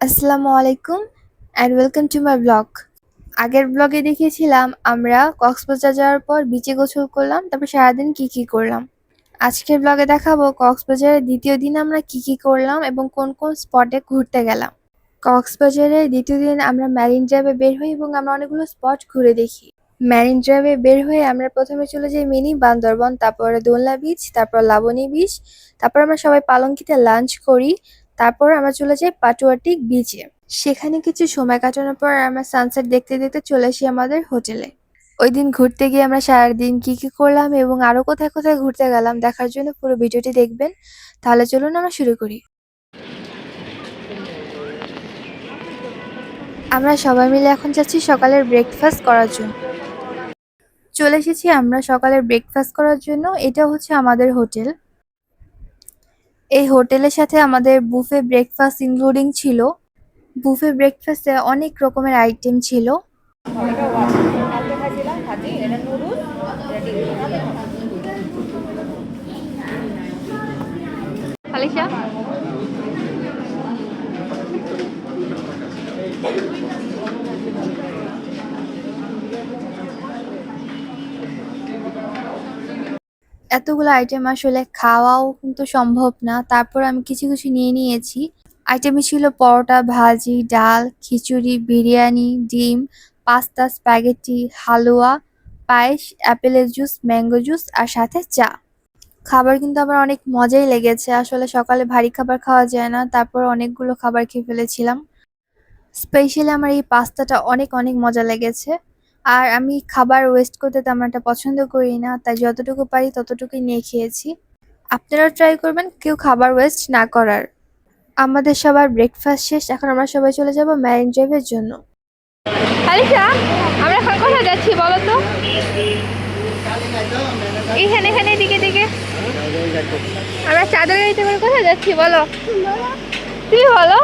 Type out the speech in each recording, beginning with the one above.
আসসালামু আলাইকুম and welcome to my blog. আগের ব্লগে দেখিয়েছিলাম আমরা কক্সবাজার যাওয়ার পর বিচে গোসল করলাম, তারপর সারাদিন কি করলাম। আজকের ব্লগে দেখাবো কক্সবাজারের দ্বিতীয় দিন আমরা কি করলাম এবং কোন কোন স্পটে ঘুরতে গেলাম। কক্সবাজারের দ্বিতীয় দিন আমরা ম্যারিন ড্রাইভে বের হই এবং আমরা অনেকগুলো স্পট ঘুরে দেখি। ম্যারিন ড্রাইভে বের হয়ে আমরা প্রথমে চলে যাই মিনি বান্দরবন, তারপরে দোলনা বিচ, তারপর লাবণী বিচ, তারপর আমরা সবাই পালঙ্কিতে লাঞ্চ করি। তারপর আমরা চলে যাই পাটুয়াটিক বিচে। সেখানে কিছু সময় কাটানোর পর আমরা সানসেট দেখতে দেখতে চলে আসি আমাদের হোটেলে। ওই দিন ঘুরতে গিয়ে আমরা সারাদিন কি করলাম এবং আরো কোথায় কোথায় ঘুরতে গেলাম দেখার জন্য পুরো ভিডিওটি দেখবেন। তাহলে চলুন আমরা শুরু করি। আমরা সবাই মিলে এখন যাচ্ছি সকালের ব্রেকফাস্ট করার জন্য। চলে এসেছি আমরা সকালের ব্রেকফাস্ট করার জন্য। এটা হচ্ছে আমাদের হোটেল। এই হোটেলের সাথে আমাদের বুফে ব্রেকফাস্ট ইনক্লুডিং ছিল। বুফে ব্রেকফাস্টে অনেক রকমের আইটেম ছিল। আলিশা, এতগুলো আইটেম আসলে খাওয়াও কিন্তু সম্ভব না, তারপর আমি কিছু কিছু নিয়ে নিয়েছি। আইটেমে ছিল পরোটা, ভাজি, ডাল, খিচুড়ি, বিরিয়ানি, ডিম, পাস্তা, স্প্যাগেটি, হালুয়া, পায়েস, অ্যাপেলের জুস, ম্যাঙ্গো জুস আর সাথে চা। খাবার কিন্তু আমার অনেক মজাই লেগেছে। আসলে সকালে ভারী খাবার খাওয়া যায় না, তারপর অনেকগুলো খাবার খেয়ে ফেলেছিলাম। স্পেশালি আমার এই পাস্তাটা অনেক অনেক মজা লেগেছে। আর আমি খাবার ওয়েস্ট করতে তেমন একটা পছন্দ করি না, তাই যতটুকু পারি ততটুকুই নিয়ে খেয়েছি। আপনারাও ট্রাই করবেন কেউ খাবার ওয়েস্ট না করার। আমাদের সবার ব্রেকফাস্ট শেষ, এখন আমরা সবাই চলে যাব ম্যারিন ড্রাইভের জন্য। আলিশা, আমরা এখন কোথায় যাচ্ছি বলো তো? এখানে এখানে দিকে দিকে আমরা চাঁদের গাড়িতে করে কোথায় যাচ্ছি বলো? তুমি বলো,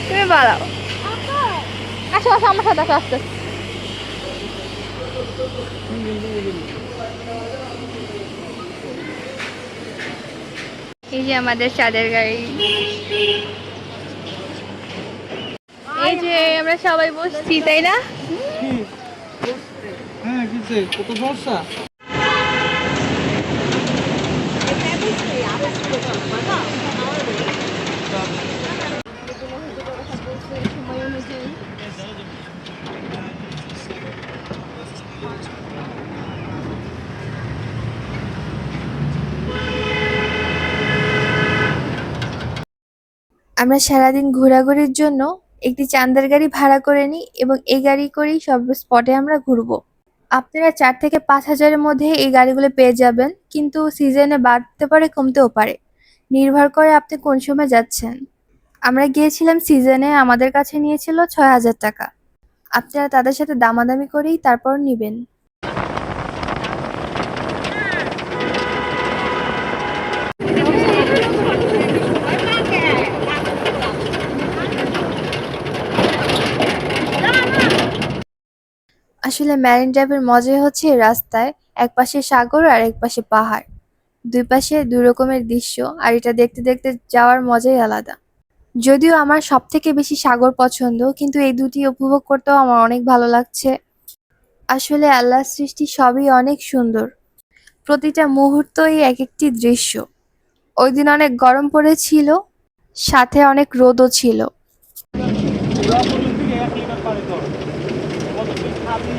তুমি বলো। আসো আসো আমার সাথে আসো, আস্তে এই যে আমাদের চাঁদের গাড়ি। এই যে আমরা সবাই বসছি, তাই না? হ্যাঁ, কিসে কত সমস্যা? আমরা সারাদিন ঘোরাঘুরির জন্য একটি চাঁদের গাড়ি ভাড়া করে নিই এবং এই গাড়ি করেই সব স্পটে আমরা ঘুরবো। আপনারা 4 থেকে 5,000-এর মধ্যে এই গাড়িগুলো পেয়ে যাবেন, কিন্তু সিজনে বাড়তে পারে কমতেও পারে, নির্ভর করে আপনি কোন সময় যাচ্ছেন। আমরা গিয়েছিলাম সিজনে, আমাদের কাছে নিয়েছিল 6,000 টাকা। আপনারা তাদের সাথে দামাদামি করেই তারপর নিবেন। আসলে ম্যারিন ড্রাইভের মজাই হচ্ছে এই রাস্তায় একপাশে সাগর আর একপাশে পাহাড়, দুই পাশে দুই রকমের দৃশ্য, আর এটা দেখতে দেখতে যাওয়ার মজাই আলাদা। যদিও আমার সব থেকে বেশি সাগর পছন্দ, কিন্তু এই দুটি উপভোগ করতেও আমার অনেক ভালো লাগছে। আসলে আল্লাহর সৃষ্টি সবই অনেক সুন্দর, প্রতিটা মুহূর্তই এক একটি দৃশ্য। ওই দিন অনেক গরম পড়েছিল, সাথে অনেক রোদও ছিল। ওরা বলল থেকে 1 লিটার পানি দাও। কত কি খাবি?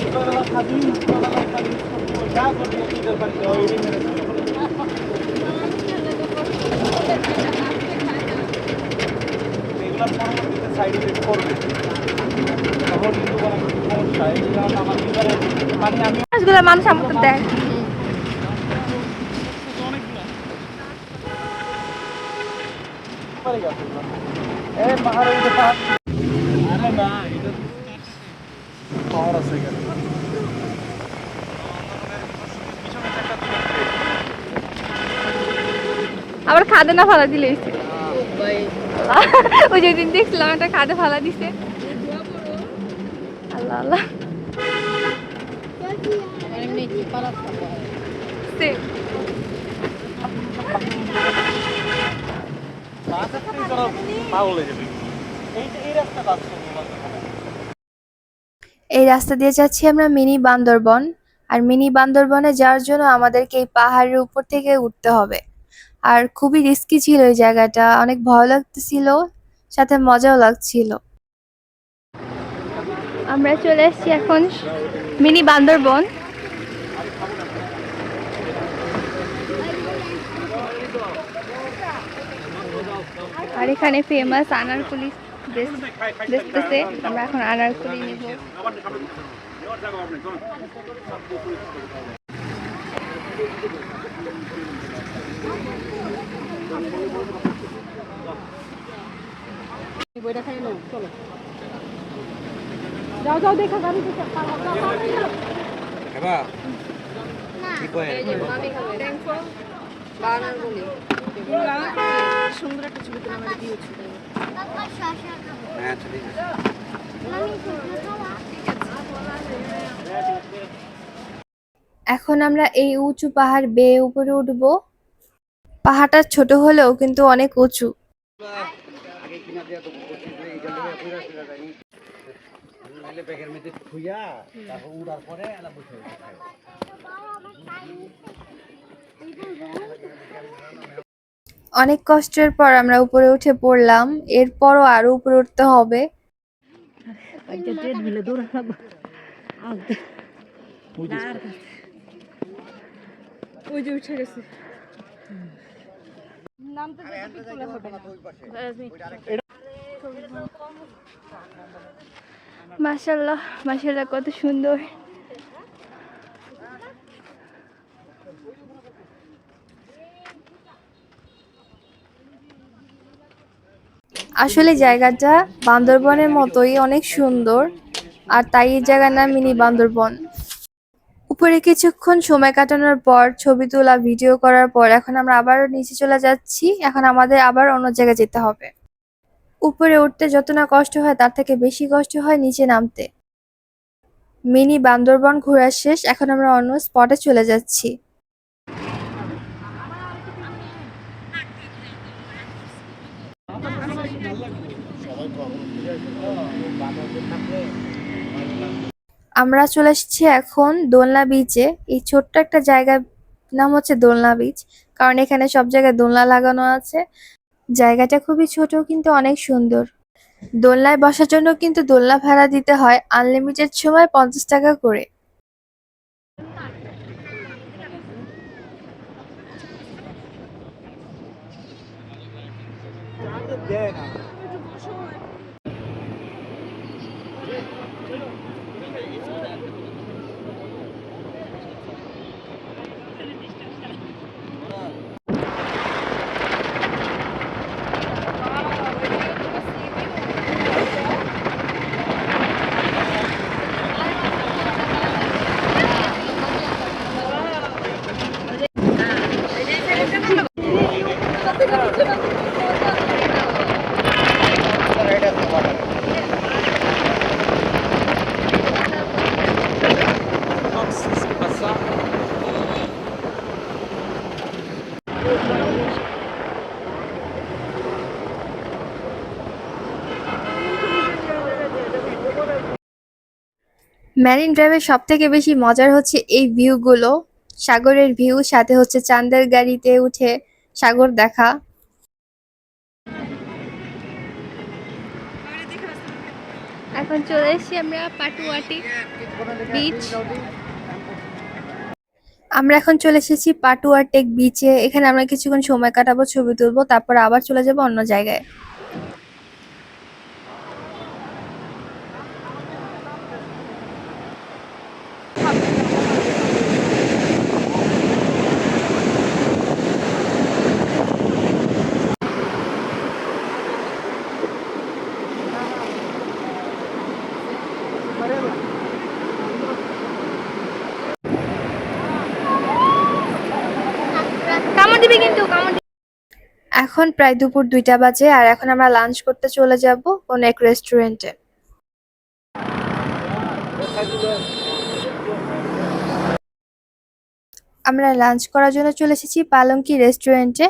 সকালবেলা খাবি, সকালবেলা খাবি, যা করবি 1 লিটার পানি দাও। এই মেরে এগুলো পরবর্তীতে সাইড ইফেক্ট করবে। তখন কিন্তু অনেক সমস্যা। এই কারণে আমার লিভারে পানি আমি মাছগুলো মানুষ আমাকে দেয়। পারে গেছে। এই পাহাড়ে উঠে পাহাড়। আরে না, এটা পাহাড় আছে এখানে। আবার খাদে না ফালা দিলে ওই যে দিন দেখছিলাম একটা খাদে ফালা দিছে। আল্লাহ আল্লাহ। রাস্তাতেই তোরা পাগল হয়ে যাবি। এই রাস্তাটা আছে এই রাস্তা দিয়ে যাচ্ছি আমরা মিনি বান্দরবন। আর মিনি বান্দরবনে যাওয়ার জন্য আমাদেরকে এই পাহাড়ের উপর থেকে উঠতে হবে। আর খুবই রিস্কি ছিল এই জায়গাটা, অনেক ভয় লাগতেছিল, সাথে মজাও লাগছিল। আমরা চলে এসেছি এখন মিনি বান্দরবন। আর এখানে ফেমাস আনারকুলি বেচতেছে, আমরা এখন আনারকুলি নিব। যাও যাও দেখা গাড়ি দেখা খাবা কি কয় সুন্দর একটা ছবি তুলে আমার দিয়েছি। হ্যাঁ ঠিক আছে। এখন আমরা এই উঁচু পাহাড় বেয়ে উপরে উঠব। পাহাড়টা ছোট হলেও কিন্তু অনেক উঁচু। আগে কিনা দিয়া তো এই জন্য পুরা পুরা যায়নি নালে ব্যাগের মধ্যে খুইয়া তারপর উড়ার পরে এলা বসে অনেক কষ্টের পর আমরা উপরে উঠে পড়লাম, এরপরও আরো উপরে উঠতে হবে। ওই যে উঠে গেছে। মাশাআল্লাহ মাশাআল্লাহ, কত সুন্দর। আসলে জায়গাটা বান্দরবনের মতোই অনেক সুন্দর, আর তাই এই জায়গার নাম মিনি বান্দরবন। উপরে কিছুক্ষণ সময় কাটানোর পর ছবি তোলা ভিডিও করার পর এখন আমরা আবার নিচে চলে যাচ্ছি। এখন আমাদের আবার অন্য জায়গায় যেতে হবে। উপরে উঠতে যত না কষ্ট হয় তার থেকে বেশি কষ্ট হয় নিচে নামতে। মিনি বান্দরবন ঘোরা শেষ, এখন আমরা অন্য স্পটে চলে যাচ্ছি। আমরা চলে এসেছি এখন দোলনা বিচে। এই ছোট্ট একটা জায়গার নাম হচ্ছে দোলনা বিচ, কারণ এখানে সব জায়গায় দোলনা লাগানো আছে। জায়গাটা খুবই ছোট কিন্তু অনেক সুন্দর। দোলনায় বসার জন্য কিন্তু দোলনা ভাড়া দিতে হয় আনলিমিটেড সময় 50 টাকা করে। দেয় না মেরিন ড্রাইভের সব থেকে বেশি মজার হচ্ছে এই ভিউগুলো, সাগরের ভিউ, সাথে হচ্ছে চাঁদের গাড়িতে উঠে সাগর দেখা। এখন চলে এসেছি আমরা পাটুয়াটি বিচ। আমরা এখন চলে এসেছি পাটুয়া টেক বিচে। এখানে আমরা কিছুক্ষণ সময় কাটাবো, ছবি তুলবো, তারপর আবার চলে যাব অন্য জায়গায়। এখন প্রায় দুপুর 2টা বাজে, আর এখন আমরা লাঞ্চ করতে চলে যাব কোন এক রেস্টুরেন্টে। আমরা লাঞ্চ করার জন্য চলে এসেছি পালঙ্কি রেস্টুরেন্টে।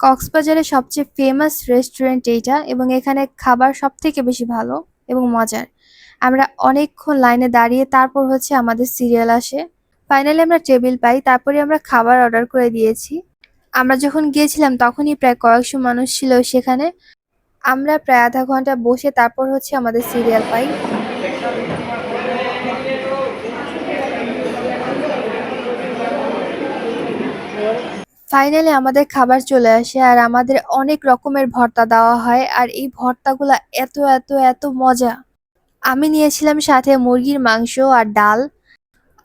কক্সবাজারের সবচেয়ে ফেমাস রেস্টুরেন্ট এইটা এবং এখানে খাবার সবথেকে বেশি ভালো এবং মজার। আমরা অনেকক্ষণ লাইনে দাঁড়িয়ে তারপর হচ্ছে আমাদের সিরিয়াল আসে। ফাইনালি আমরা টেবিল পাই, তারপরে আমরা খাবার অর্ডার করে দিয়েছি। আমরা যখন গিয়েছিলাম তখনই প্রায় কয়েকশো মানুষ ছিল সেখানে। আমরা প্রায় আধা ঘন্টা বসে তারপর হচ্ছে আমাদের সিরিয়াল পাই। ফাইনালি আমাদের খাবার চলে আসে আর আমাদের অনেক রকমের ভর্তা দেওয়া হয় আর এই ভর্তাগুলা এত এত এত মজা। আমি নিয়েছিলাম সাথে মুরগির মাংস আর ডাল।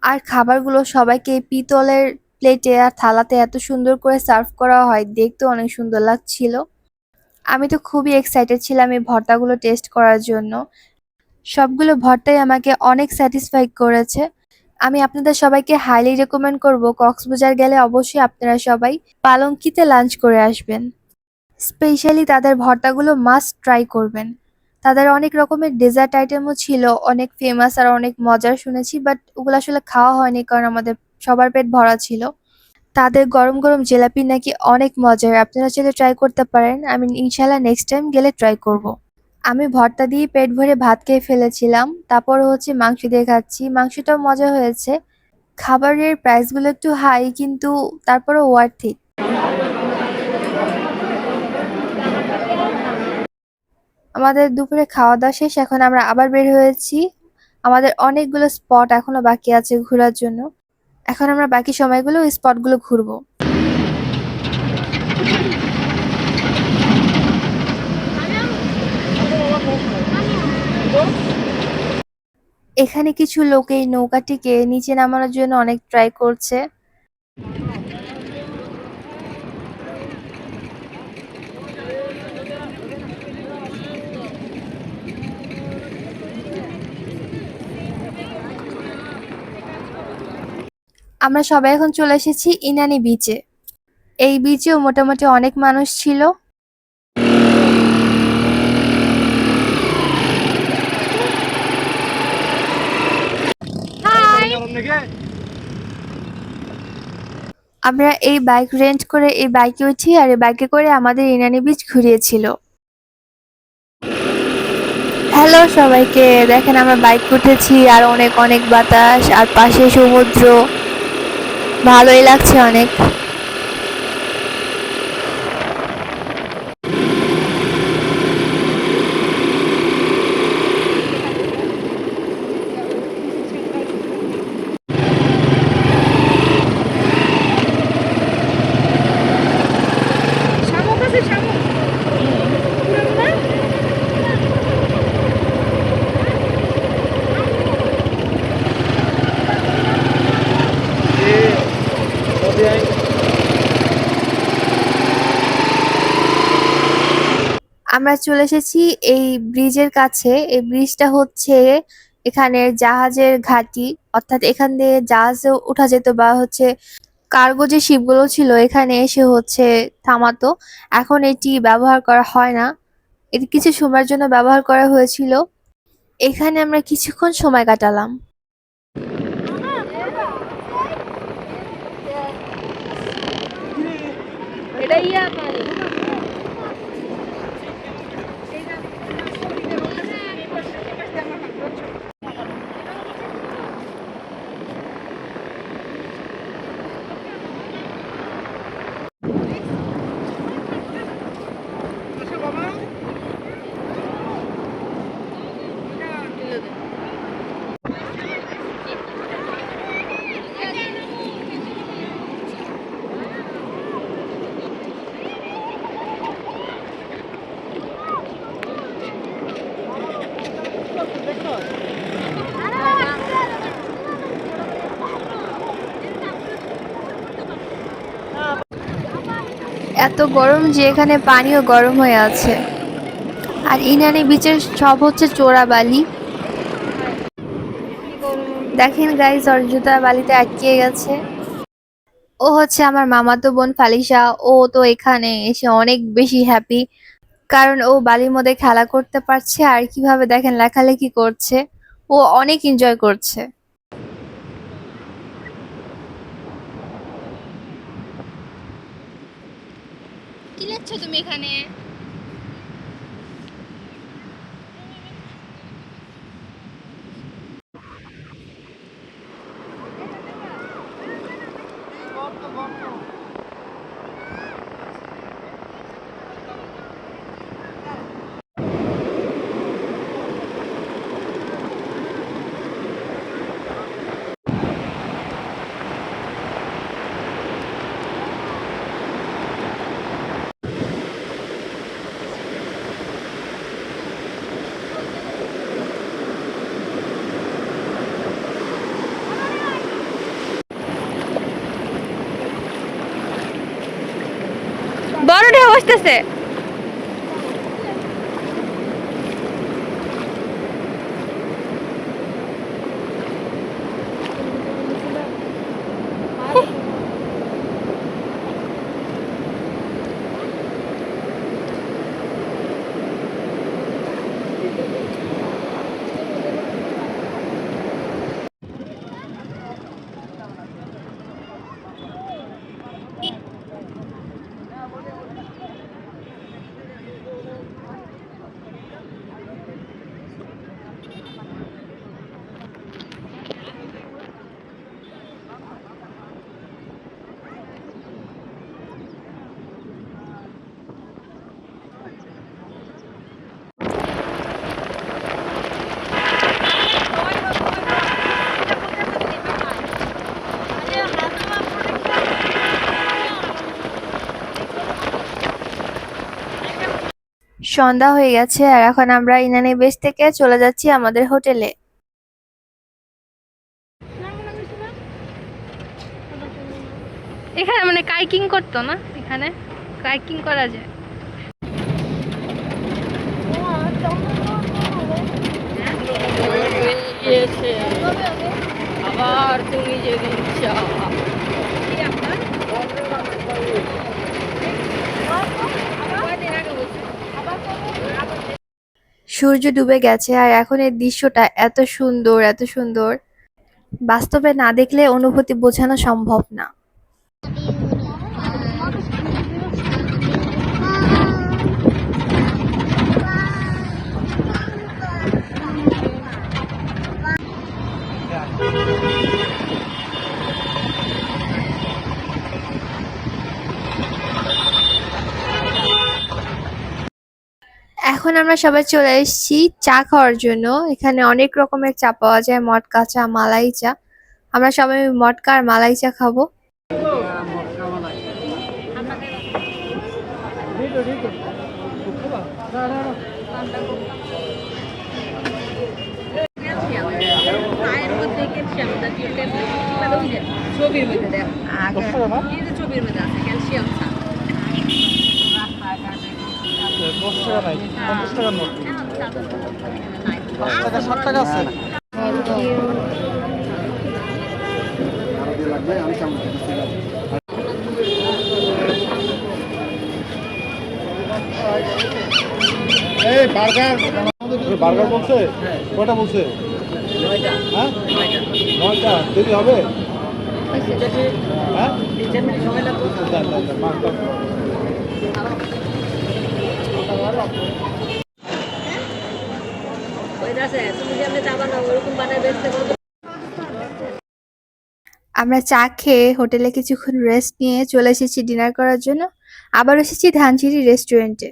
আর খাবারগুলো সবাইকে পিতলের প্লেটে আর থালাতে এত সুন্দর করে সার্ভ করা হয়, দেখতে অনেক সুন্দর লাগছিল। আমি তো খুবই এক্সাইটেড ছিলাম এই ভর্তাগুলো টেস্ট করার জন্য। সবগুলো ভর্তাই আমাকে অনেক স্যাটিসফাই করেছে। আমি আপনাদের সবাইকে হাইলি রেকমেন্ড করব কক্সবাজার গেলে অবশ্যই আপনারা সবাই পালঙ্কিতে লাঞ্চ করে আসবেন। স্পেশালি তাদের ভর্তাগুলো মাস্ট ট্রাই করবেন। তাদের অনেক রকমের ডেজার্ট আইটেমও ছিল, অনেক ফেমাস আর অনেক মজার শুনেছি, বাট ওগুলো আসলে খাওয়া হয়নি কারণ আমাদের সবার পেট ভরা ছিল। তাদের গরম গরম জিলাপি নাকি অনেক মজার, আপনারা চাইলে ট্রাই করতে পারেন। আমি ইনশাল্লাহ নেক্সট টাইম গেলে ট্রাই করব। আমি ভর্তা দিয়ে পেট ভরে ভাত খেয়ে ফেলেছিলাম, তারপর হচ্ছে মাংস দিয়ে খাচ্ছি। মাংসটাও মজা হয়েছে। খাবারের প্রাইসগুলো একটু হাই কিন্তু তারপরও ওয়ার্থ ইট। আমাদের দুপুরে খাওয়া দাওয়া শেষ, এখন আমরা আবার বের হয়েছি। আমাদের অনেকগুলো স্পট এখনো বাকি আছে ঘোরার জন্য। এখন আমরা বাকি সময়গুলো ওই স্পটগুলো ঘুরবো। এখানে কিছু লোক এই নৌকাটিকে নিচে নামানোর জন্য অনেক ট্রাই করছে। আমরা সবাই এখন চলে এসেছি ইনানি বিচে। এই বিচেও মোটামুটি অনেক মানুষ ছিল। আমরা এই বাইক রেন্ট করে এই বাইকে উঠি আর এই বাইকে করে আমাদের ইনানি বিচ ঘুরিয়েছিল। হ্যালো সবাইকে, দেখেন আমরা বাইক উঠেছি আর অনেক অনেক বাতাস আর পাশে সমুদ্র, ভালোই লাগছে অনেক। শামুক আছে শামুক। পুরানো না? আমরা চলে এসেছি এই ব্রিজের কাছে। এই ব্রিজটা হচ্ছে এখানের জাহাজের ঘাঁটি, অর্থাৎ এখান দিয়ে জাহাজে ওঠা যেত বা হচ্ছে কার্গো যে শিপগুলো ছিল এখানে এসে হচ্ছে থামাতো। এখন এটি ব্যবহার করা হয় না, এটি কিছু সময়ের জন্য ব্যবহার করা হয়েছিল। এখানে আমরা কিছুক্ষণ সময় কাটালাম। এটা ইয়া পানি। এত গরম যে এখানে পানিও গরম হয়ে আছে। আর ইনানি বিচের সব হচ্ছে চোরা বালি। দেখেন গাইস, ওর জুতা বালিতে আটকে গেছে। ও হচ্ছে আমার মামাতো বোন ফালিসা। ও তো এখানে এসে অনেক বেশি হ্যাপি, কারণ ও বালির মধ্যে খেলা করতে পারছে আর কিভাবে দেখেন লেখালেখি করছে। ও অনেক এনজয় করছে। চিল্লাচ্ছ তুমি এখানে? বড় ঢেউ আসতেছে। সন্ধ্যা হয়ে গেছে আর এখন আমরা ইনানি বেস থেকে চলে যাচ্ছি আমাদের হোটেলে। এখানে মানে কাইকিং করতো না, এখানে কাইকিং করা যায়। আবার তুমি যে রিক্সা সূর্য ডুবে গেছে আর এখন এর দৃশ্যটা এত সুন্দর, এত সুন্দর, বাস্তবে না দেখলে অনুভূতি বোঝানো সম্ভব না। এখন আমরা সবাই চলে এসেছি চা খাওয়ার জন্য। এখানে অনেক রকমের চা পাওয়া যায়, মটকা চা, মালাই চা। আমরা সবাই মটকা আর মালাই চা খাবো। ছবির মধ্যে দেখ ছবির মধ্যে আছে ক্যালসিয়াম ছা 10 টাকা নাই, 50 টাকার নোট। 5 টাকা 7 টাকা আছে। এই বার্গার, বার্গার বলছে? কয়টা বলছে? 9টা। হ্যাঁ 9টা দেরি হবে? হ্যাঁ সময় লাগবে। আমরা চা খেয়ে হোটেলে কিছুক্ষণ রেস্ট নিয়ে চলে এসেছি ডিনার করার জন্য। আবার এসেছি ধানসিঁড়ি রেস্টুরেন্টে।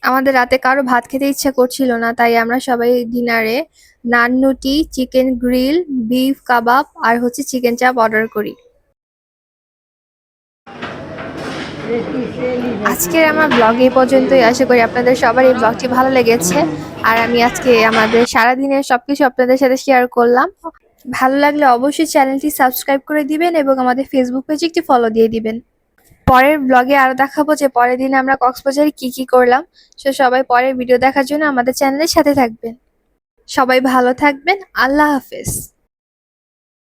আমাদের রাতে কারো ভাত খেতে ইচ্ছা করছিল না, তাই আমরা সবাই ডিনারে নানরুটি, চিকেন গ্রিল, বিফ কাবাব আর হচ্ছে চিকেন চাপ অর্ডার করি। আজকের আমার ব্লগ এই পর্যন্তই। আশা করি আপনাদের সবার এই ব্লগটি ভালো লেগেছে। আর আমি আজকে আমাদের সারাদিনের সবকিছু আপনাদের সাথে শেয়ার করলাম। ভালো লাগলে অবশ্যই চ্যানেলটি সাবস্ক্রাইব করে দিবেন এবং আমাদের ফেসবুক পেজে একটি ফলো দিয়ে দিবেন। পরের ব্লগে আরো দেখাবো যে পরের দিন আমরা কক্সবাজারে কি করলাম। সবাই পরের ভিডিও দেখার জন্য আমাদের চ্যানেলের সাথে থাকবেন। সবাই ভালো থাকবেন। আল্লাহ হাফেজ।